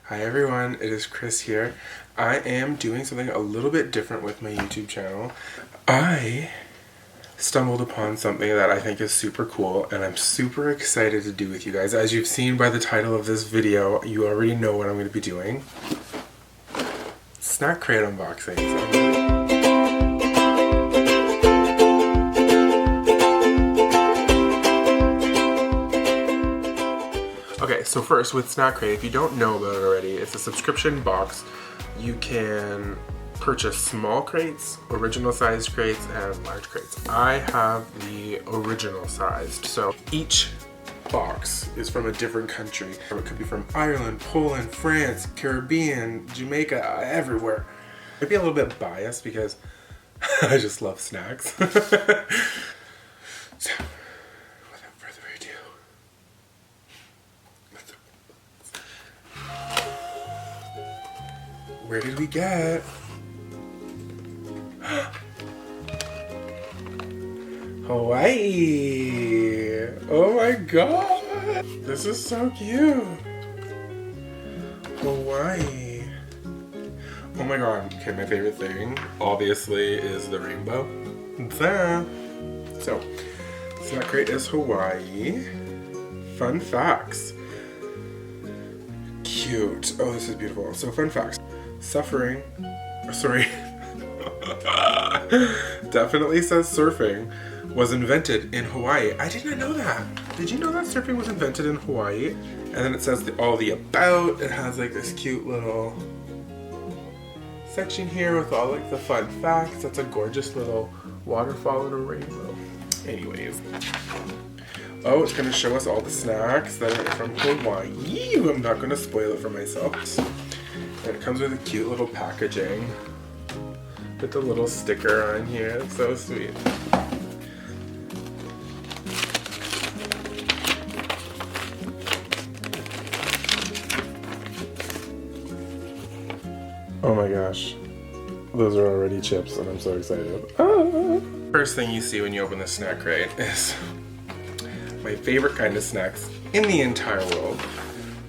Hi everyone, it is Chris here. I am doing something a little bit different with my YouTube channel. I stumbled upon something that I think is super cool and I'm super excited to do with you guys. As you've seen by the title of this video, you already know what I'm going to be doing. Snack crate unboxing. Okay, so first with Snack Crate, if you don't know about it already, it's a subscription box. You can purchase small crates, original sized crates, and large crates. I have the original sized, so each box is from a different country. It could be from Ireland, Poland, France, Caribbean, Jamaica, everywhere. I'd be a little bit biased because I just love snacks. So, without further ado, where did we get? Hawaii! Oh my god! This is so cute! Hawaii! Oh my god, okay, my favorite thing, obviously, is the rainbow. So, Snack Crate is Hawaii. Fun facts. Cute. Oh, this is beautiful. So, fun facts. Definitely says surfing was invented in Hawaii. I did not know that. Did you know that surfing was invented in Hawaii? And then it says all the about. It has like this cute little section here with all like the fun facts. That's a gorgeous little waterfall and a rainbow. Anyways. Oh, it's gonna show us all the snacks that are from Hawaii. I'm not gonna spoil it for myself. And it comes with a cute little packaging with a little sticker on here. It's so sweet. Oh my gosh. Those are already chips and I'm so excited. Ah. First thing you see when you open the Snack Crate is my favorite kind of snacks in the entire world.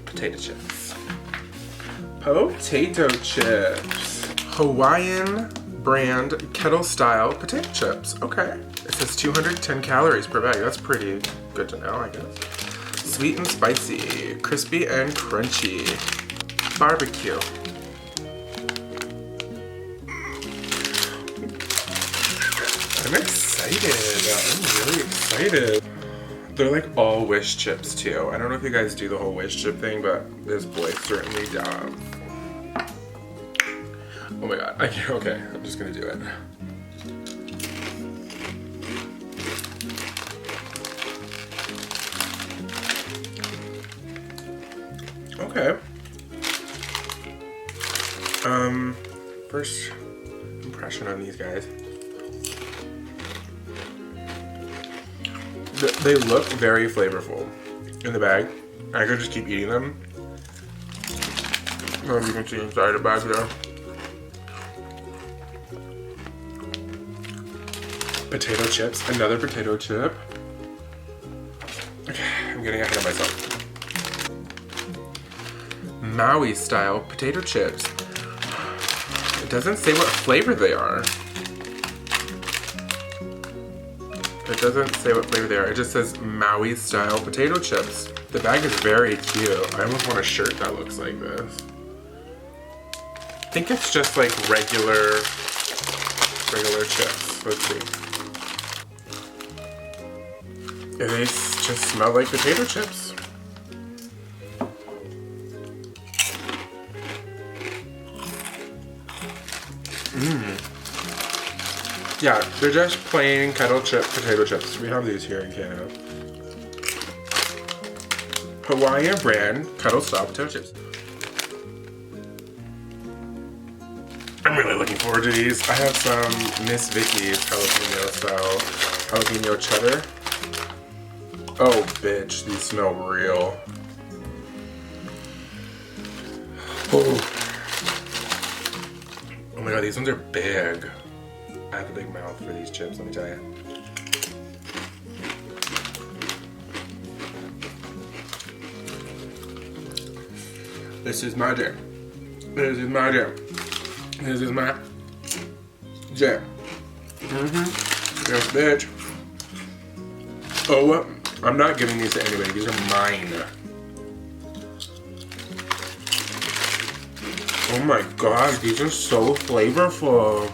Potato chips. Potato chips. Hawaiian brand Kettle style potato chips. Okay. It says 210 calories per bag. That's pretty good to know, I guess. Sweet and spicy. Crispy and crunchy. Barbecue. I'm excited. I'm really excited. They're like all Wish chips too. I don't know if you guys do the whole Wish chip thing, but this boy certainly does. Oh my god, I can't, okay, I'm just gonna do it. Okay. First impression on these guys. They look very flavorful in the bag. I could just keep eating them. I don't know if you can see inside the bag there. Potato chips, another potato chip. Okay, I'm getting ahead of myself. Mauis Style potato chips. It doesn't say what flavor they are. It doesn't say what flavor they are. It just says Mauis Style potato chips. The bag is very cute. I almost want a shirt that looks like this. I think it's just like regular chips. Let's see. And they just smell like potato chips. Yeah, they're just plain kettle chip potato chips. We have these here in Canada. Hawaiian brand kettle style potato chips. I'm really looking forward to these. I have some Miss Vicky's jalapeno style jalapeno cheddar. Oh, bitch, these smell real. Oh. Oh my god, these ones are big. I have a big mouth for these chips, let me tell you. This is my jam. This is my jam. This is my jam. Yes, bitch. Oh, I'm not giving these to anybody. These are mine. Oh my god, these are so flavorful.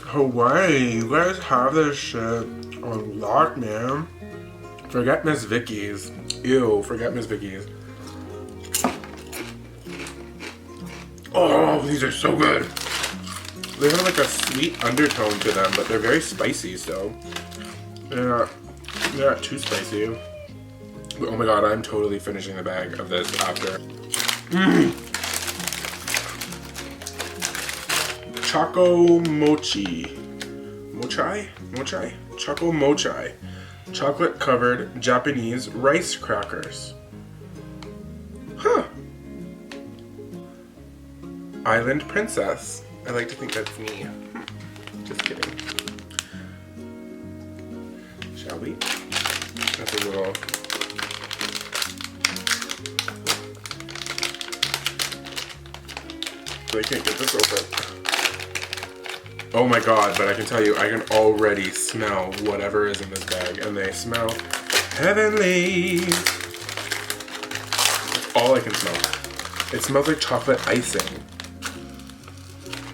Hawaii, you guys have this shit on lock, man. Forget Miss Vicky's. Ew, forget Miss Vicky's. Oh, these are so good. They have like a sweet undertone to them, but they're very spicy still. They're not too spicy. But oh my god, I'm totally finishing the bag of this after. Choco mochi. Mochai? Mochai? Choco mochai. Chocolate covered Japanese rice crackers. Huh. Island Princess. I like to think that's me. Just kidding. Shall we? That's a little... I can't get this open. Oh my god, but I can tell you, I can already smell whatever is in this bag, and they smell heavenly. That's all I can smell. It smells like chocolate icing.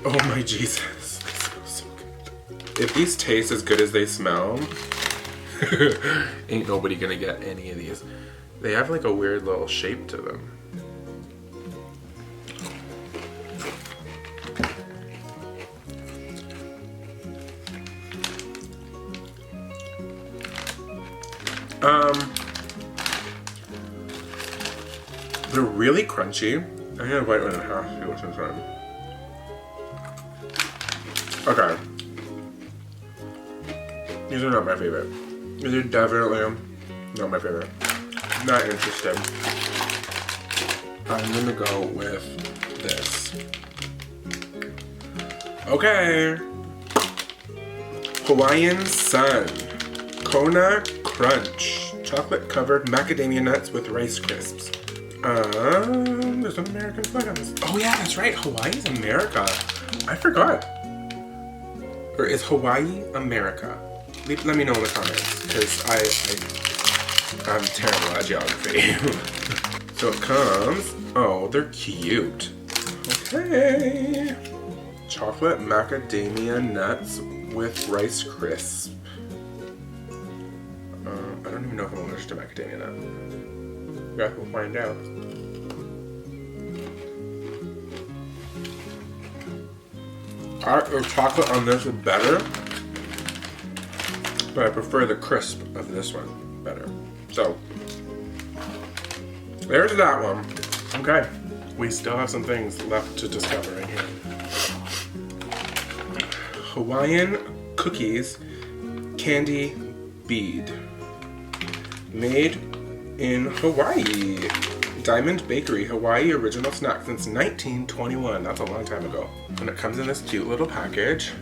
Oh my Jesus. They smell so good. If these taste as good as they smell, ain't nobody gonna get any of these. They have like a weird little shape to them. They're really crunchy. I'm gonna bite one in half to see what's inside. Okay. These are not my favorite. These are definitely not my favorite. Not interested. I'm gonna go with this. Okay. Hawaiian Sun. Kona Crunch. Chocolate covered macadamia nuts with rice crisps. There's an American flag on this. Oh yeah, that's right. Hawaii's America. I forgot. Or is Hawaii America? Let me know in the comments, because I'm terrible at geography. So it comes. Oh, they're cute. Okay. Chocolate macadamia nuts with rice crisp. I don't even know if I'm allergic to macadamia nut. Yeah, we'll find out. The chocolate on this is better, but I prefer the crisp of this one better. So, there's that one. Okay, we still have some things left to discover in here. Hawaiian Cookies Candy Bead. Made in Hawaii. Diamond Bakery, Hawaii original snack since 1921. That's a long time ago. And it comes in this cute little package.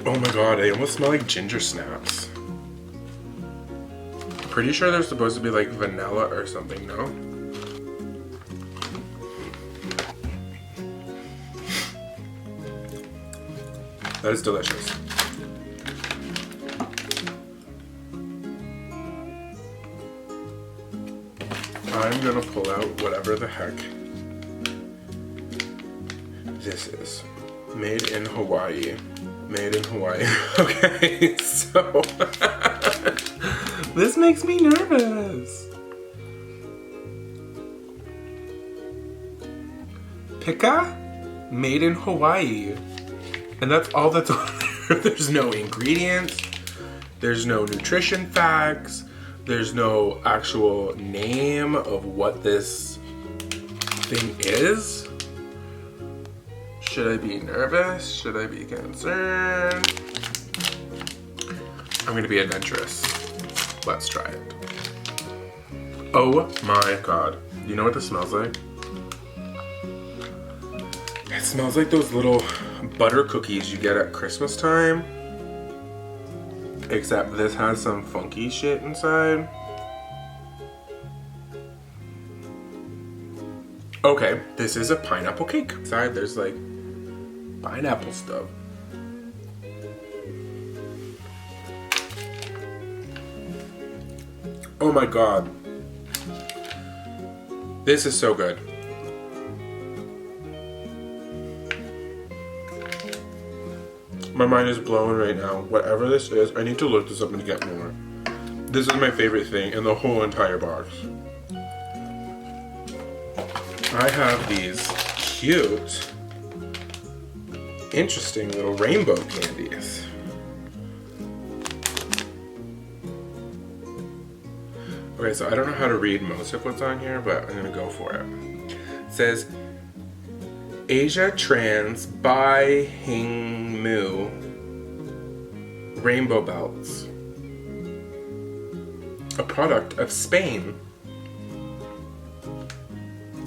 Oh my god, they almost smell like ginger snaps. I'm pretty sure they're supposed to be like vanilla or something, no? That is delicious. I'm gonna pull out whatever the heck this is. Made in Hawaii. Made in Hawaii. Okay, so this makes me nervous. Pika? Made in Hawaii. And that's all that's on there. There's no ingredients. There's no nutrition facts. There's no actual name of what this thing is. Should I be nervous? Should I be concerned? I'm gonna be adventurous. Let's try it. Oh my god. You know what this smells like? It smells like those little butter cookies you get at Christmas time. Except this has some funky shit inside. Okay, this is a pineapple cake. Inside there's like pineapple stuff. Oh my god. This is so good. My mind is blown right now. Whatever this is, I need to look this up and get more. This is my favorite thing in the whole entire box. I have these cute, interesting little rainbow candies. Okay, so I don't know how to read most of what's on here, but I'm gonna go for it. It says, Asia Trans Bai Hing Mu Rainbow Belts, a product of Spain.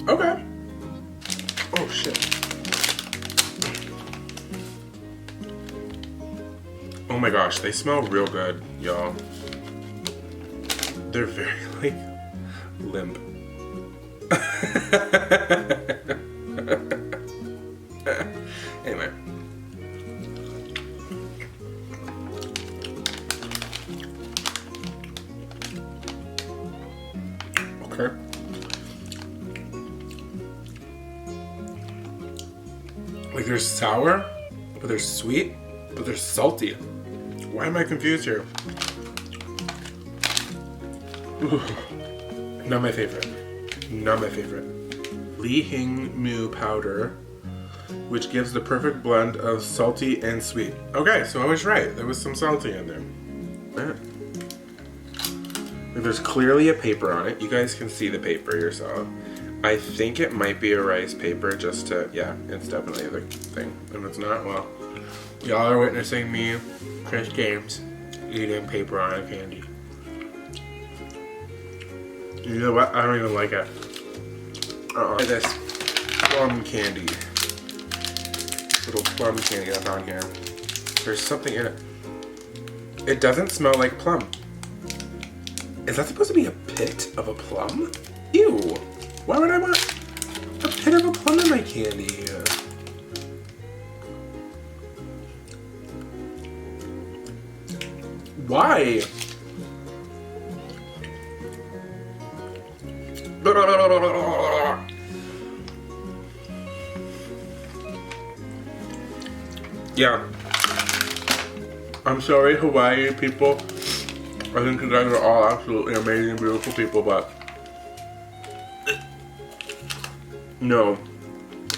Okay. Oh shit. Oh my gosh, they smell real good, y'all. They're very like limp. Anyway. Okay. Like they're sour, but they're sweet, but they're salty. Why am I confused here? Ooh. Not my favorite. Not my favorite. Li Hing Mu powder, which gives the perfect blend of salty and sweet. Okay, so I was right. There was some salty in there. There's clearly a paper on it. You guys can see the paper yourself. I think it might be a rice paper just to, yeah, it's definitely the thing. If it's not, well, y'all are witnessing me, Chris James, eating paper on a candy. You know what? I don't even like it. Look at this plum candy. Little plum candy that's on here. There's something in it. It doesn't smell like plum. Is that supposed to be a pit of a plum? Ew. Why would I want a pit of a plum in my candy? Why? Yeah. I'm sorry, Hawaii people. I think you guys are all absolutely amazing, beautiful people, but no.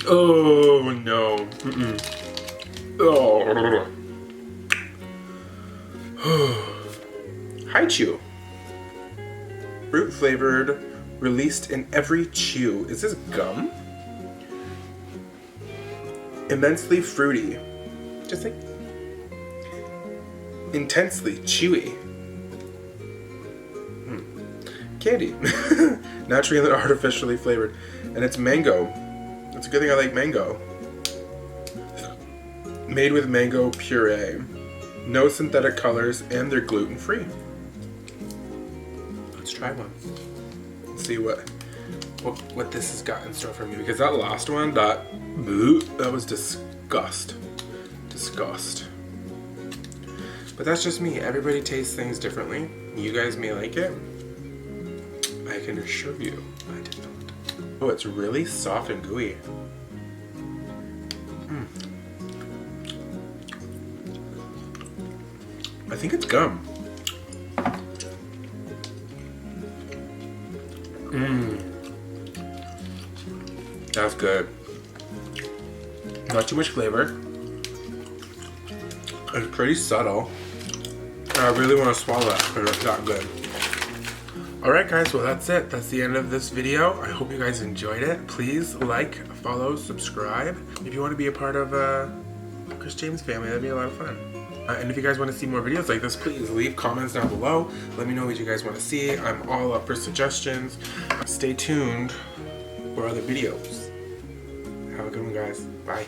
Oh no. Mm-mm. Oh. Hi, Chu. Fruit flavored, released in every chew. Is this gum? Immensely fruity. Just like intensely chewy. Candy. Naturally and artificially flavored. And it's mango. It's a good thing I like mango. Made with mango puree. No synthetic colors, and they're gluten-free. Let's try one. Let's see what this has got in store for me. Because that last one, that was disgust. But that's just me. Everybody tastes things differently. You guys may like it. I can assure you, I did not. Oh, it's really soft and gooey. I think it's gum. That's good. Not too much flavor. It's pretty subtle. I really want to swallow that because it's not good. Alright guys, well that's it. That's the end of this video. I hope you guys enjoyed it. Please like, follow, subscribe. If you want to be a part of Chris James family, that'd be a lot of fun. And if you guys want to see more videos like this, please leave comments down below. Let me know what you guys want to see. I'm all up for suggestions. Stay tuned for other videos. Have a good one, guys. Bye.